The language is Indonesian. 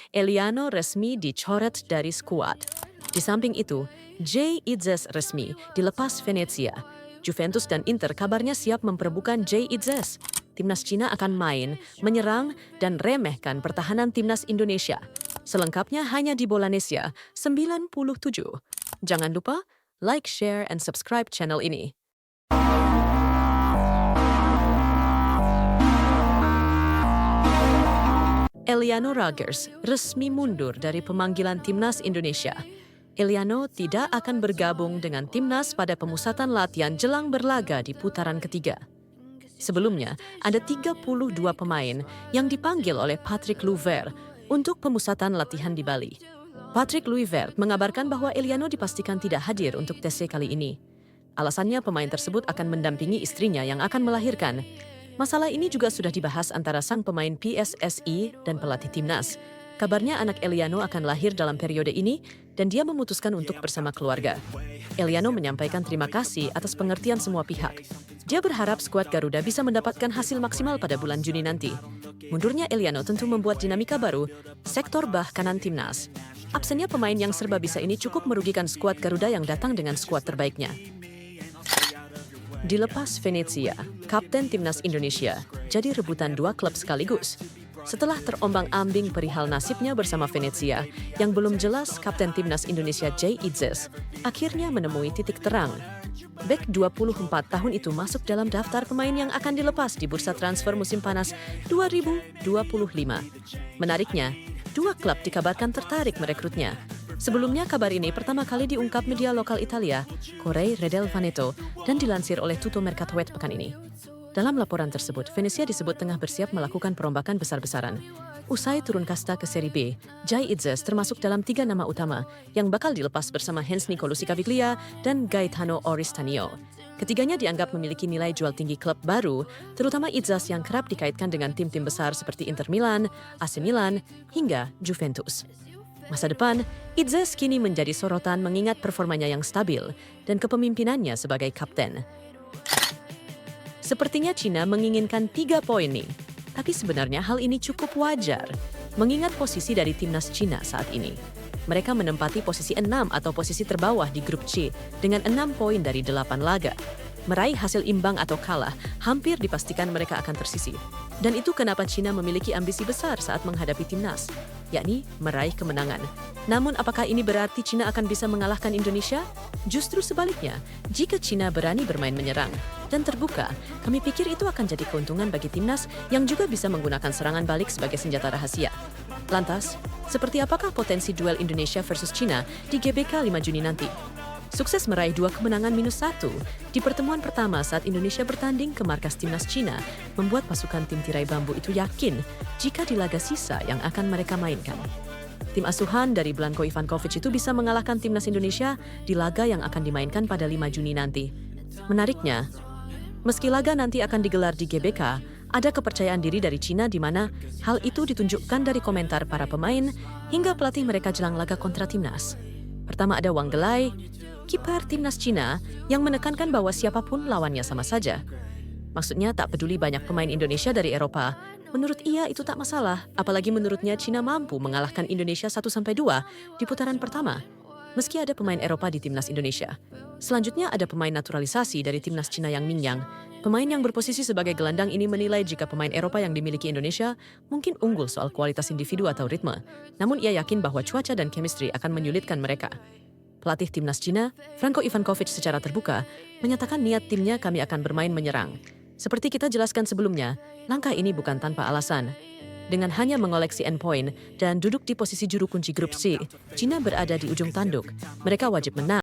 Eliano resmi dicoret dari skuad. Di samping itu, Jay Itzes resmi dilepas Venezia. Juventus dan Inter kabarnya siap memperebutkan Jay Itzes. Timnas Cina akan main, menyerang, dan remehkan pertahanan Timnas Indonesia. Selengkapnya hanya di Bolanesia 97. Jangan lupa like, share, and subscribe channel ini. Eliano Ragers resmi mundur dari pemanggilan Timnas Indonesia. Eliano tidak akan bergabung dengan Timnas pada pemusatan latihan jelang berlaga di putaran ketiga. Sebelumnya, ada 32 pemain yang dipanggil oleh Patrick Kluivert untuk pemusatan latihan di Bali. Patrick Kluivert mengabarkan bahwa Eliano dipastikan tidak hadir untuk TC kali ini. Alasannya pemain tersebut akan mendampingi istrinya yang akan melahirkan. Masalah ini juga sudah dibahas antara sang pemain PSSI dan pelatih Timnas. Kabarnya anak Eliano akan lahir dalam periode ini dan dia memutuskan untuk bersama keluarga. Eliano menyampaikan terima kasih atas pengertian semua pihak. Dia berharap skuad Garuda bisa mendapatkan hasil maksimal pada bulan Juni nanti. Mundurnya Eliano tentu membuat dinamika baru sektor bah kanan Timnas. Absennya pemain yang serba bisa ini cukup merugikan skuad Garuda yang datang dengan skuad terbaiknya. Dilepas Venezia, Kapten Timnas Indonesia jadi rebutan dua klub sekaligus. Setelah terombang-ambing perihal nasibnya bersama Venezia, yang belum jelas Kapten Timnas Indonesia Jay Itzes akhirnya menemui titik terang. Bek 24 tahun itu masuk dalam daftar pemain yang akan dilepas di bursa transfer musim panas 2025. Menariknya, dua klub dikabarkan tertarik merekrutnya. Sebelumnya kabar ini pertama kali diungkap media lokal Italia, Corriere del Veneto, dan dilansir oleh Tutto Mercatoet pekan ini. Dalam laporan tersebut, Venezia disebut tengah bersiap melakukan perombakan besar-besaran. Usai turun kasta ke Serie B, Jay Itzes termasuk dalam 3 nama utama yang bakal dilepas bersama Hans Nicolosi Caviglia dan Gaetano Oristanio. Ketiganya dianggap memiliki nilai jual tinggi klub baru, terutama Itzes yang kerap dikaitkan dengan tim-tim besar seperti Inter Milan, AC Milan, hingga Juventus. Masa depan, Itzes kini menjadi sorotan mengingat performanya yang stabil dan kepemimpinannya sebagai kapten. Sepertinya Cina menginginkan 3 poin nih, tapi sebenarnya hal ini cukup wajar, mengingat posisi dari timnas Cina saat ini. Mereka menempati posisi 6 atau posisi terbawah di grup C dengan 6 poin dari 8 laga. Meraih hasil imbang atau kalah hampir dipastikan mereka akan tersisih. Dan itu kenapa Cina memiliki ambisi besar saat menghadapi timnas, yakni meraih kemenangan. Namun apakah ini berarti Cina akan bisa mengalahkan Indonesia? Justru sebaliknya, jika Cina berani bermain menyerang dan terbuka, kami pikir itu akan jadi keuntungan bagi timnas yang juga bisa menggunakan serangan balik sebagai senjata rahasia. Lantas, seperti apakah potensi duel Indonesia versus Cina di GBK 5 Juni nanti? Sukses meraih 2 kemenangan -1 di pertemuan pertama saat Indonesia bertanding ke markas timnas Cina membuat pasukan tim tirai bambu itu yakin jika di laga sisa yang akan mereka mainkan. Tim asuhan dari Blanko Ivankovic itu bisa mengalahkan timnas Indonesia di laga yang akan dimainkan pada 5 Juni nanti. Menariknya, meski laga nanti akan digelar di GBK, ada kepercayaan diri dari Cina di mana hal itu ditunjukkan dari komentar para pemain hingga pelatih mereka jelang laga kontra timnas. Pertama ada Wang Gelai, kiper timnas Cina yang menekankan bahwa siapapun lawannya sama saja. Maksudnya tak peduli banyak pemain Indonesia dari Eropa, menurut ia itu tak masalah, apalagi menurutnya Cina mampu mengalahkan Indonesia 1-2 di putaran pertama, meski ada pemain Eropa di timnas Indonesia. Selanjutnya ada pemain naturalisasi dari timnas Cina Yang Mingyang. Pemain yang berposisi sebagai gelandang ini menilai jika pemain Eropa yang dimiliki Indonesia mungkin unggul soal kualitas individu atau ritme, namun ia yakin bahwa cuaca dan chemistry akan menyulitkan mereka. Pelatih timnas Cina, Blanko Ivankovic secara terbuka, menyatakan niat timnya kami akan bermain menyerang. Seperti kita jelaskan sebelumnya, langkah ini bukan tanpa alasan. Dengan hanya mengoleksi endpoint dan duduk di posisi juru kunci grup C, Cina berada di ujung tanduk. Mereka wajib menang.